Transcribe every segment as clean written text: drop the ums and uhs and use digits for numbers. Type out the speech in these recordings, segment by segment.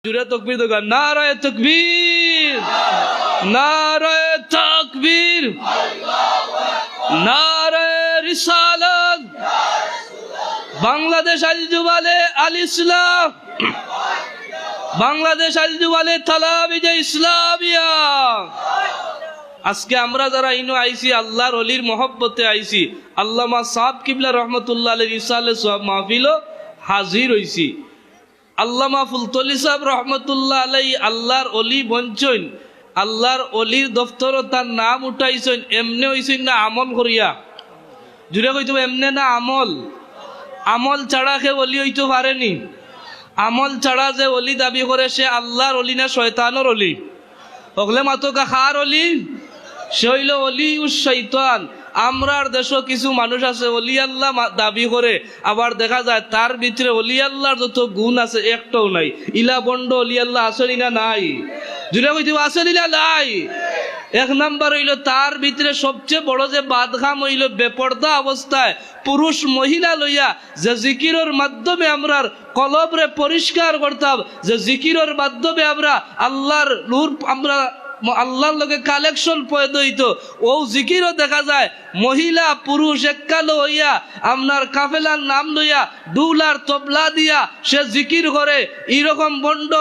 জুড়ে তকবীর দোগা নারায়ে তাকবীর, নারায়ে তাকবীর, নারায়ে রিসালাত। বাংলাদেশ আল যুবালে আল ইসলাম, বাংলাদেশ আল যুবালে তালাবিজে ইসলামিয়া। আজকে আমরা যারা ইনো আইছি আল্লাহর ওলির মহব্বতে আইছি, আল্লামা সাহেব কিবলা রহমতুল্লাহ আলাইহির ইরশাদে সওয়াব মাহফিলও হাজির হইছি। আল্লামা ফুলতলি সাহেব রহমতুল্লাহ আলাই আল্লাহর অলি বঞ্চন, আল্লাহর অলির দফতর তার নাম উঠাইছেন এমনে হইছেন না আমল করিয়া। জুড়ে কইতে এমনে না আমল, আমল ছাড়া সে অলি হইতে পারেনি। আমল ছাড়া যে অলি দাবি করে সে আল্লাহর অলি না শয়তানের অলি? ওগলে মাতো কাহার অলি? সে হইল অলি উস শয়তান। আমরার দেশও কিছু মানুষ আছে অলি আল্লাহ দাবি করে, আবার দেখা যায় তার ভিতরে অলি আল্লাহর যত গুণ আছে একটাও নাই। ইলা বন্ড অলি আল্লাহ আসেনি না নাই? জুড়ে কইতে আসেনি না নাই? এক নাম্বার হইল তার ভিতরে সবচেয়ে বড় যে বাদখাম হইল বেপর্দা অবস্থায় পুরুষ মহিলা লইয়া যে জিকিরের মাধ্যমে আমরার কলবরে পরিষ্কার করতাম, যে জিকিরের মাধ্যমে আমরা আল্লাহর নূর আমরা আল্লাহর লগে কালেকশন পয়দা হইতো, ও জিকিরও দেখা যায় মহিলা পুরুষ এককালো হইয়া আপনার কাফেলার নাম লইয়া ডুলার তবলা দিয়া সে জিকির করে। এইরকম বন্ড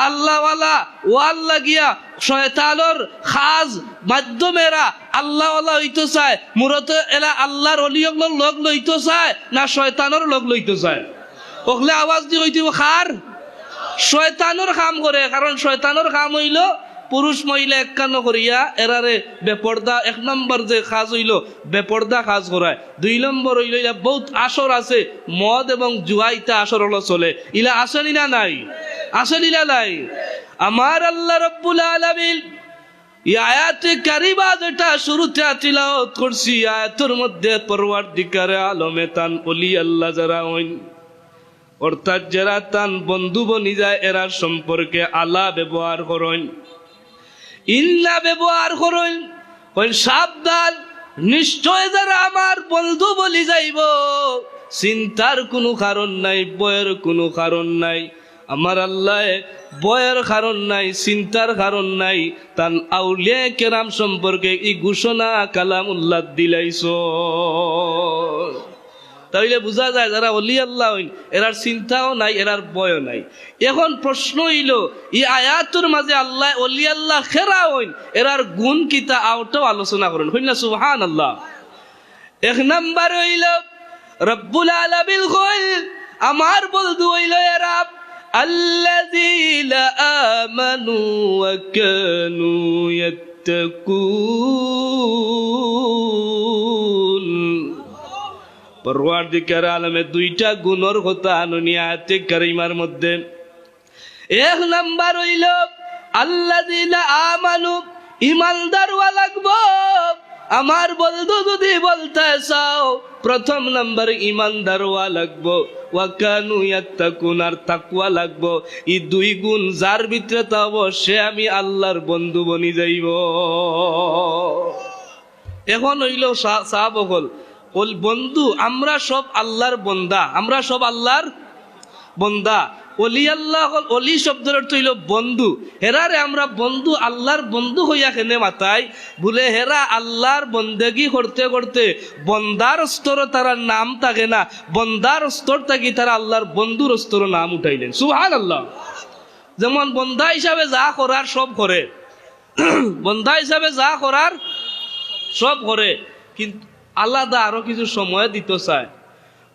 আল্লাহওয়ালা ওয়াল লাগিয়া শয়তানের খাজ মাধ্যমেরা আল্লাহওয়ালা হইতে চায়। মূলত এরা আল্লাহর অলিয়গুলোর লগ লইতে চায় না শয়তানের লগ লইতে চায়? ওগলে আওয়াজ দিয়ে হইতে খার শয়তানের কাম করে। কারণ শয়তানের কাম হইল পুরুষ মহিলা একান্ন করিয়া এরারে বেপর্দা। এক নম্বর যে কাজ হইল বেপর্দা কাজ করায়। দুই নম্বর হইল ইলা বহুত আসর আছে, মদ এবং জুয়াইতা আসর হলো চলে। ইলা আসেনি না নাই? আসেনি না নাই? আমার আল্লাহ রব্বুল আলামিন এই আয়াতে কারিমা যেটা শুরুতে তিলাওয়াত করছি, আয়াতের মধ্যে পরওয়ারদিগারে আলমে তান ওলি আল্লাহ যারা হইন, অর্থাৎ যারা তান বন্ধু বনি যায়, এরার সম্পর্কে আলা ব্যবহার করেন, ইল্লা ব্যবহার করেন। সাবধান, নিশ্চয় যারা আমার বন্ধু বলি যাইব, চিন্তার কোনো কারণ নাই, বয়ের কোনো কারণ নাই। আমার আল্লাহ বয়ের কারণ নাই, চিন্তার কারণ নাই। তান আউলিয়া কেরাম সম্পর্কে এই ঘোষণা কালামুল্লাহ দিলাইছ। তাইলে বোঝা যায় যারা অলি আল্লাহ হইন এরার চিন্তাও নাই, এরার বয়ও নাই। এখন প্রশ্ন হইল এই আয়াতের মাঝে আল্লাহ অলি আল্লাহ খেরা হইন এরার গুণ কিতা আওটাও আলোচনা করেন। হইন না সুবহানাল্লাহ। এক নাম্বার হইল রব্বুল আলামিন কইল আমার বন্ধু হইল এরা আল্লাযীনা আমানু ওয়া কানু ইয়াত্তাকুন। পরওয়ারদিগার আলমে দুইটা গুণের কথা আনুনি আয়াতে কারিমার মধ্যে। এক নাম্বার হইল আল্লাযীনা আমানু, ঈমানদার হওয়া লাগবো। আমার বন্ধু যদি বলতে চাও প্রথম নাম্বার ঈমানদার হওয়া লাগবো। ওয়া কানু ইয়াত্তাকুন, আর তাকওয়া লাগবো। এই দুই গুণ যার ভিতরে থাকব সে আমি আল্লাহর বন্ধু বনি যাইব। এখন হইল সাহাবগণ বন্ধু, আমরা সব আল্লাহর বন্দা, আমরা সব আল্লাহর বন্দা। অলি আল্লাহ অলি শব্দের অর্থ হইল বন্ধু। হেরারে আমরা বন্ধু আল্লাহর বন্ধু হইয়া কেনে মাতাই বলে হেরা আল্লাহর বন্দেগি করতে করতে বন্দার স্তর তারা নাম থাকে না, বন্দার স্তর থাকি তারা আল্লাহর বন্ধুর স্তর নাম উঠাইলেন। সুবহানাল্লাহ। যেমন বন্দা হিসাবে যা করার সব করে, বন্দা হিসাবে যা করার সব করে, কিন্তু আলাদা আরো কিছু সময় দিতে চায়।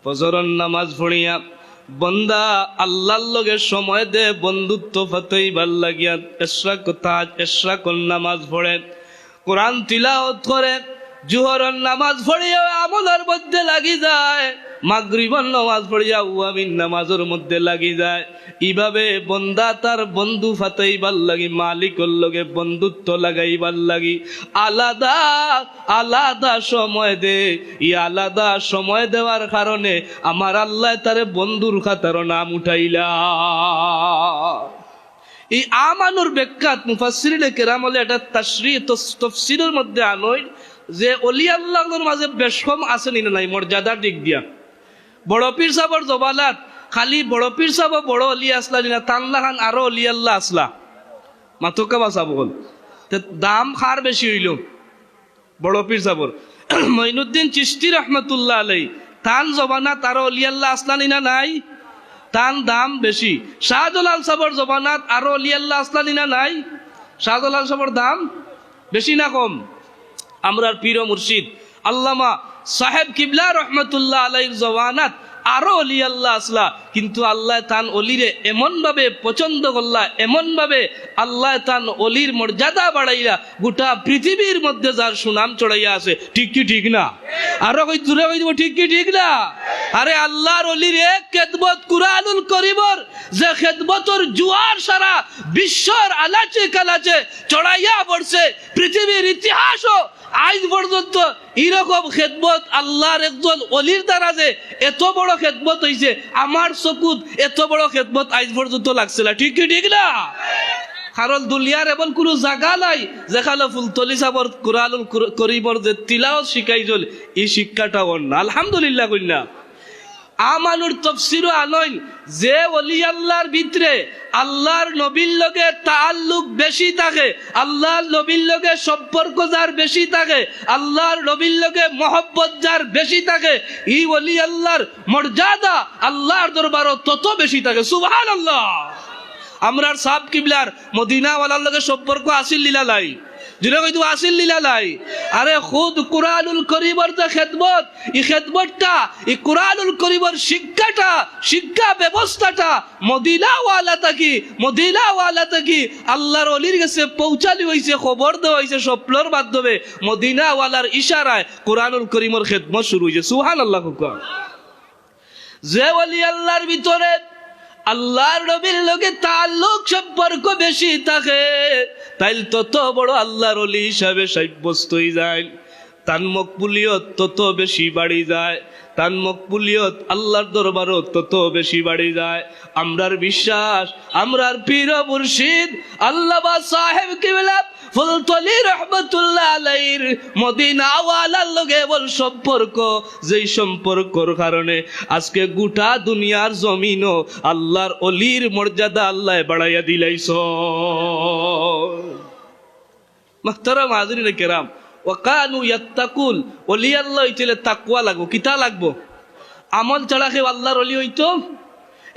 ফজরের নামাজ পড়িয়া বন্দা আল্লাহর লগে সময় দে, বন্ধুত্ব ফাতেই ভাল লাগিয়া এশরাকর নামাজ পড়ে, কোরআন তিলাওয়াত করে, জোহরের নামাজ পড়িয়া আমলের মধ্যে লাগি যায়, মাগরিবের নামাজ পড়িয়া ওয়ামিন নামাজের মধ্যে লাগি যায়। এইভাবে বন্দা তার বন্ধু ফাতাইবার লাগি, মালিকের লগে বন্ধুত্ব লাগাইবার লাগি আলাদা আলাদা সময় দে। এই আলাদা সময় দেওয়ার কারণে আমার আল্লাহ তারে বন্ধুর খাতার নাম উঠাইলা। এই আমানুর ব্যাখ্যাত মুফাসসিরিনে কেরাম হলে এটা তাশরীহ তাফসীরের মধ্যে আনয় যে অলি আল্লাহর মাঝে বেশ কম আছে নি নাই মর্যাদার দিক দিয়া। বড় পীর সাহেবের জবানাত খালি বড় পীর সাহেব বড় অলি আসলা না তানলা খান আরো অলি আল্লাহ আসলা মাতকা বাসা বল দাম খার বেশি হইল বড় পীর সাহেবর মঈনুদ্দিন চিশতি রহমতুল্লাহ আলাই তান জবানাত আরো অলি আল্লাহ আসলানি না নাই তান দাম বেশি শাহজালাল সাহেবর জবানাত আরো অলি আল্লাহ আসলানি না নাই শাহজালাল সাহেবর দাম বেশি না কম আমরার পীর মুর্শিদ আল্লামা সাহেব কিবলা রহমতুল্লাহ আলাইহির জবানাত আরো অলি আল্লাহ আসলা কিন্তু আল্লাহ তান অলিরে এমন ভাবে পছন্দ করলা এমন ভাবে আল্লাহ তান অলির মর্যাদা বাড়াইলা গোটা পৃথিবীর মধ্যে যার সুনাম চড়াইয়া আছে ঠিক কি ঠিক না আরো কই দূরে কই দিব ঠিক কি ঠিক না আরে আল্লাহর অলির এক খেদমত কুরআনুল কারীমর যে খেদমতর জুয়ার সারা বিশ্বর আলাচে কালাচে চড়াইয়া পড়ছে পৃথিবীর ইতিহাসও আজ পর্যন্ত এরকম খেদমত আল্লাহর একজন অলির দ্বারা যে এত বড় খেদমত হইছে আমার চকুত এত বড় খেদমত আজ পর্যন্ত লাগছে না ঠিক কি ঠিক না কারণ দুনিয়ার এমন কোনো জায়গা নাই যেখানে ফুলতলি সাবর কুরআনুল কারীমর যে তিলাওয়াত শিখাইছিল এই শিক্ষাটা অন্য আলহামদুলিল্লাহ কইনা আমানুর তাফসীরও আনইন যে ওলি আল্লাহর ভিতরে আল্লাহর নবীর লগে তাআল্লুক বেশি থাকে আল্লাহর নবীর লগে সম্পর্ক যার বেশি থাকে আল্লাহর নবীর লগে মহব্বত যার বেশি থাকে এই ওলি আল্লাহর মর্যাদা আল্লাহর দরবারও তত বেশি থাকে সুবহানাল্লাহ আমরার সাহেব কিবলার মদিনা ওয়ালার লগে সম্পর্ক আসিল লীলালাই যেটা কইতো আসিল লীলালাই আরে খুদ কুরআনুল কারীমর যে খেদমত এই খেদমতটা এই কুরআনুল কারীমর শিক্ষাটা শিক্ষা ব্যবস্থাটা মদিনা ওয়ালা থাকি আল্লাহর ওলির কাছে পৌঁছালি হইছে খবর দেওয়া হইছে স্বপ্নর মাধ্যমে মদিনা ওয়ালার ইশারায় কুরআনুল কারীমর খেদমত শুরু হইছে সুবহানাল্লাহ যে ওলি আল্লাহর ভিতরে আল্লাহর নবীর লগে তাআল্লুক সম্পর্ক বেশি থাকে তাইল তত বড় আল্লাহর ওলি হিসাবে সাব্যস্ত হই যায় তার মকবুলিয়ত তত বেশি বাড়ি যায় তার মকবুলিয়ত আল্লাহর দরবারও তত বেশি বাড়ি যায় আমরার বিশ্বাস আমরার পীর মুর্শিদ আল্লামা সাহেব কিবলা ফুলতলি রহমতুল্লাহ আলাইহির মদিনা ওয়ালার লগে বল সম্পর্ক যেই সম্পর্কর কারণে আজকে গোটা দুনিয়ার জমিনও আল্লাহর অলির মর্যাদা আল্লাহ বাড়াইয়া দিলাইছ মুহতারাম হাজিরিন কিরাম ওয়াকানু ইয়াত্তাকুল ওলি আল্লাহ হইলে তাকওয়া লাগবো কিতা লাগবো আমল ছাড়া কেউ আল্লাহর ওলি হইতো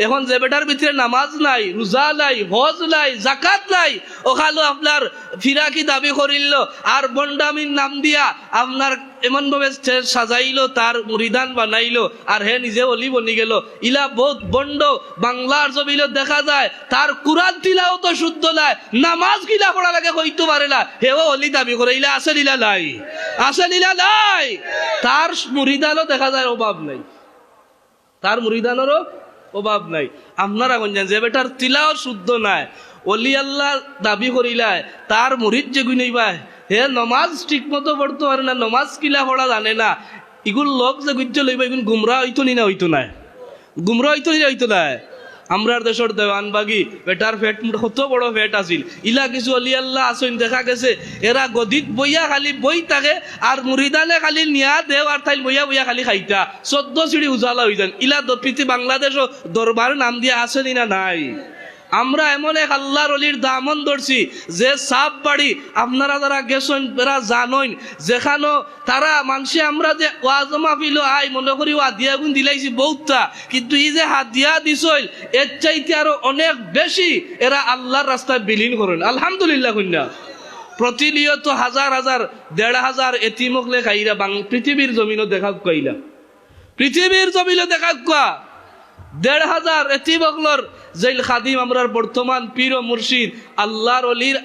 এখন যে বেটার ভিতরে নামাজ নাই রোজা নাই হজ নাই জাকাত নাই ওখানে আপনার ফিরাকি দাবি করিল আর বন্ডামির নাম দিয়া আপনার এমন ভাবে সাজাইলো তার মুরিদান বানাইলো আর হে নিজে অলি বনি গেল ইলা বহুত বন্ড বাংলার জমিল দেখা যায় তার কুরআন তিলাও তো শুদ্ধ নাই নামাজ কিলা পড়া লাগে হইতে পারে না হেও অলি দাবি করে ইলা আছে লীলা নাই তার মুরিদানও দেখা যায় অভাব নাই তার মুরিদানেরও অভাব নাই আপনারা গঞ্জান যে বেটার তিলাও শুদ্ধ নাই অলি আল্লাহ দাবি করিলায় তার মুরিদ যে গুনাইবাই হে নমাজ ঠিক মতো পড়তে পারে না নমাজ কিলা পড়া জানে না এগুলো লোক যে গুজ্জ লইবা এগুলো গুমরা হইতো নি না হইতো না গুমরা হইতো নাই আমরার দেশের দেওয়ানবাগি বেটার ফেট কত বড় ফেট আছিল ইলা কিছু অলি আল্লাহ আসইন দেখা গেছে এরা গদিত বইয়া খালি বই থাকে আর মুরিদানে খালি নিয়া দেও আর তাইল বইয়া খালি খাইতা 14 সিঁড়ি উজালা হই যান ইলা দপিতি বাংলাদেশ দরবার নাম দিয়া আসেনি না নাই আমরা এমন এক আল্লাহর অলির দামন ধরছি যে সাপ বাড়ি আপনারা যারা গেছেন এরা জানেন যেখানো তারা মানুষে আমরা যে ওয়াজ মাহফিল আই মনে করি হাদিয়া গুণ দিলাইছি বহুতটা কিন্তু এই যে হাদিয়া দিছইল এর চাইতে আরো অনেক বেশি এরা আল্লাহর রাস্তায় বিলীন করেন আলহামদুলিল্লাহ কন্যা প্রতিনিয়ত হাজার 1,500 এতিমক লেখাইরা পৃথিবীর জমিনও দেখা কইলা পৃথিবীর জমিনও দেখা কোয়া 1,500 এতিমকলর জেল খাদিম আমরার বর্তমান পীর ও মুর্শিদ আল্লাহর অলির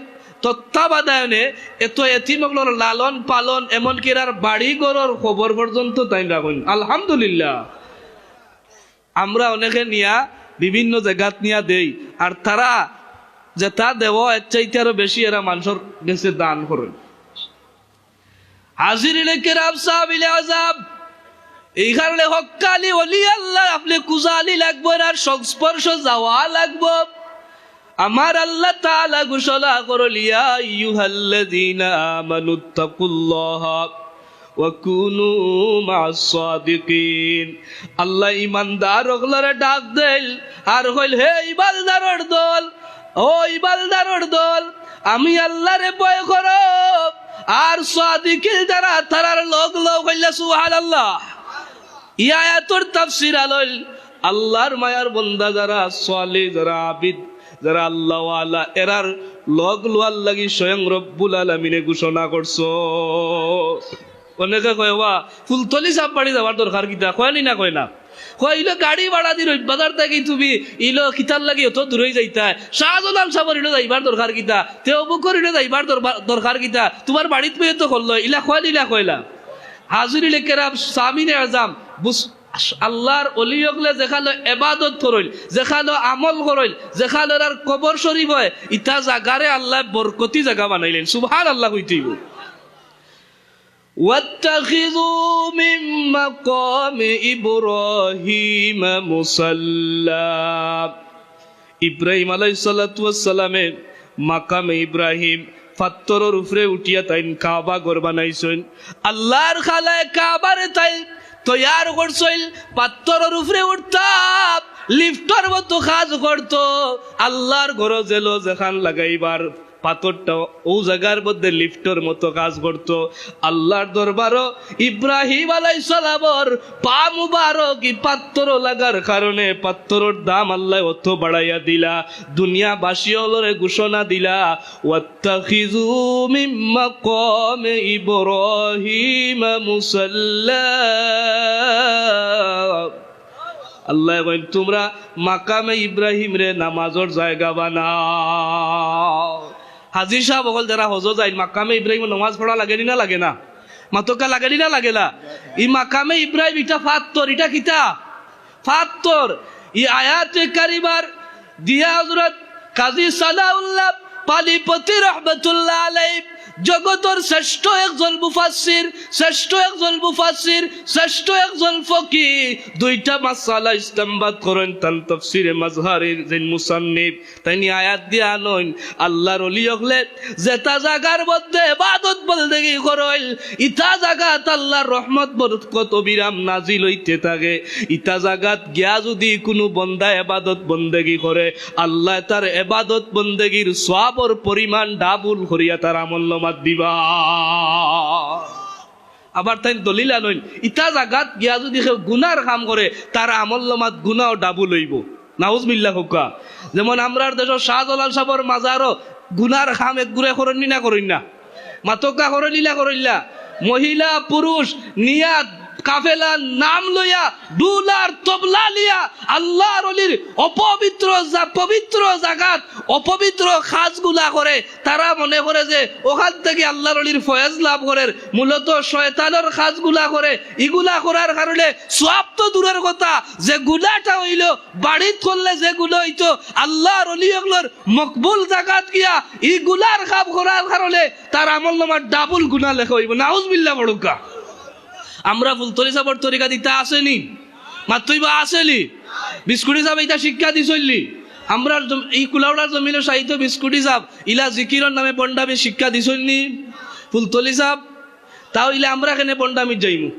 তত্ত্বাবধানে এত এতিমকলর লালন পালন এমনকি আর বাড়ি ঘরের খবর পর্যন্ত তাই রাখুন আলহামদুলিল্লাহ আমরা অনেকে নিয়া বিভিন্ন জায়গাত নিয়া দেই আর তারা যে তা দেওয়া এর চাইতে আরো বেশি এরা মানুষের কাছে দান করেন হাজিরিনে কিরাম সাহাবিলে আযাব এই কারণে হক্কালি ওলি আল্লাহ আপনি কুজালি লাগবো আর সংস্পর্শ যাওয়া লাগবো আমার আল্লাহ তাআলা ঘোষণা করল ইয়া আইয়ুহাল্লাযীনা আমানুত্তাকুল্লাহ ওয়াকুনু মা'আস সাদিকিন। আল্লাহ ইমানদার ওগুলোরে ডাক দেল আর কইল, হে ইবালদারর দল, ও ইবালদারর দল, আমি আল্লাহরে ভয় করো আর সাদিকিন যারা তারার লোক লোক কইলা সুবহানাল্লাহ। এই আয়াতের তাফসীর আলল আল্লাহর মায়ার বান্দা যারা সালেহ, যারা আবিদ, যারা আল্লাহ ওয়ালা, এরার লগ লোয়ার লাগি স্বয়ং রব্বুল আলামিনে ঘোষণা করছো। অনেকে কয় বা ফুলতলি সাপ বাড়ি যাওয়ার দরকার কিতা, কয়নি না কয় না, কইলো গাড়ি ভাড়া দি বাজার থাকি তুমি ইলো কিতার লাগি অত দূরে যাইতা, শাহজালাল সাবর ইলো যাইবার দরকার কিতা, তেও বুকর ইলো যাইবার দরকার কিতা, তোমার বাড়িত পেয়ে তো করলো ইলা কয়নি না কয়লা। হাজুরি লেকেরা সামিনে আজাম আল্লাহর অলিয়গলে যেখানে এবাদত করইল, যেখানে আমল করইল, যেখানে আর কবর শরীফ হয়, ইটা জাগারে আল্লাহ বরকতি জায়গা বানাইলেন। সুবহানাল্লাহ কইতেইব। واتخذوا من مقام إبراهيم مصلى। ইব্রাহিম আলাইহিস সালাতু ওয়াস সালামের মাকামে ইব্রাহিম পাথরের উপরে উঠিয়া তাইন কাবা ঘর বানাইছেন। আল্লাহর খালায় কাবারে তাই তৈয়ার করছিল, পাথরের উপরে উঠতাম, লিফটের মতো কাজ করতো। আল্লাহর ঘর জেলো যেখান লাগাইবার পাথরটা ও জায়গার মধ্যে লিফটের মতো কাজ করতো। আল্লাহর দরবারও ইব্রাহিম আলাইহিস সালামের পা মুবারক ই পাথর লাগার কারণে পাথরের দাম আল্লাহ অত বাড়াইয়া দিলা, দুনিয়াবাসী হলরে ঘোষণা দিলা, ওয়াত্তাখিযু মিন মাকামে ইব্রাহিম মুসাল্লা। আল্লাহ কইন তোমরা মাকামে ইব্রাহিম রে নামাজের জায়গা বানাও। হাজির সাহেব বল যারা হজ যায় মাকামে ইব্রাহিম নামাজ পড়া লাগেনি না লাগে না, মাতকা লাগেনি না লাগে না। ই মাকামে ইব্রাহিম ইটা ফাত্তর, ইটা কিতা ফাত্তর। ই আয়াতে কারিমার দিয়া হযরত কাজী সালাউল্লাহ পালিপতি রাহমাতুল্লাহ আলাইহি জগতের শ্রেষ্ঠ একজন মুফাসসির, শ্রেষ্ঠ একজন মুফাসসির, শ্রেষ্ঠ একজন ফকিহ, দুইটা মাসআলা ইস্তেমবাদ করেন তান তাফসিরে মাজহারের যে মুসান্নিফ তাইনি আয়াত দিয়া আনন আল্লাহর ওলি হলে যেটা জায়গার মধ্যে ইবাদত বন্দেগি করইল, ইটা জায়গাত আল্লাহর রহমত বরকত অবিরাম নাজিল হইতে থাকে। ইটা জায়গাত গিয়া যদি কোনো বান্দা ইবাদত বন্দেগি করে, আল্লাহ তার ইবাদত বন্দেগির সওয়াবের পরিমাণ ডাবল করিয়া তার আমল দিবা। আবার তাই দলিল আনইন ইটা জাগাত গিয়া যদি গুনার কাম করে তার আমল নামাত গুনাও ডাবল হইব। নাউজুবিল্লাহ হুকা। যেমন আমরার দেশের শাহজালাল সাবর মাজারও গুনার কাম এক গুরে করেননি না করেন না, মাতকা করেনিলা করেনলা, মহিলা পুরুষ নিয়াত কাফেলা নাম লইয়া ডুলার তবলা লিয়া আল্লাহর ওলির অপবিত্র পবিত্র জাগাত অপবিত্র কাজগুলা করে। তারা মনে করে যে ওখান থেকে আল্লাহর ওলির ফয়েজ লাভ করে, মূলত শয়তানের কাজগুলা করে। এগুলা করার কারণে সওয়াব তো দূরের কথা, যে গুনাহটা হইল বাড়িত করলে যেগুলো হইতো আল্লাহর ওলিগুলোর মকবুল জাগাত গিয়া এগুলার কাম করার কারণে তার আমলনামার ডাবল গুনাহ লেখা হইব। নাউজুবিল্লাহ বড়কা। আমরা ফুলতলি সাবর তরিকা দিতে আসেনি, মাত্রই বা আসেলি বিস্কুটি সাব এটা শিক্ষা দিছলি। আমরা এই কুলাউড়ার জমিনে সাহিত্য বিস্কুটি সাব ইলা জিকিরর নামে পন্ডামি শিক্ষা দিছলনি ফুলতলি সাব, তাও ইলা আমরা কেনে পন্ডামিত যাইমু।